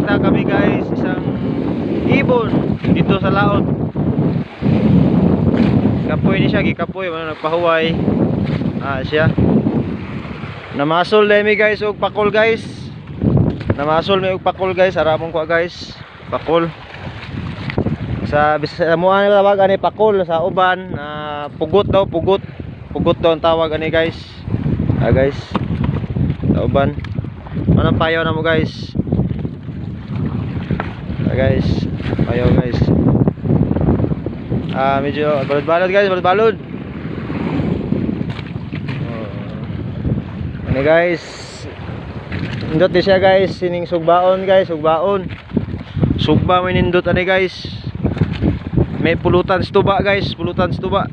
nakakita kami guys isang ibon dito sa laot. Kapoy ni siya, gikapoy, nagpahuway. Siya. Namasol demi guys og pakol guys. Namasol may og pakol guys, aramon ko guys. Pakol. Sa Bisamuan nila tawag ani pakol, sa uban pugot daw, pugot. Pugot daw ang tawag ani guys. Guys. Sa uban. Anong payaw na mo guys? Guys, payaw guys. Medyo balod-balod guys, balod-balod. Ano guys? Nindot di siya guys, sining sugbaon guys, sugbaon. Sugba may nindot ani guys. May pulutan sa tuba guys, pulutan sa tuba.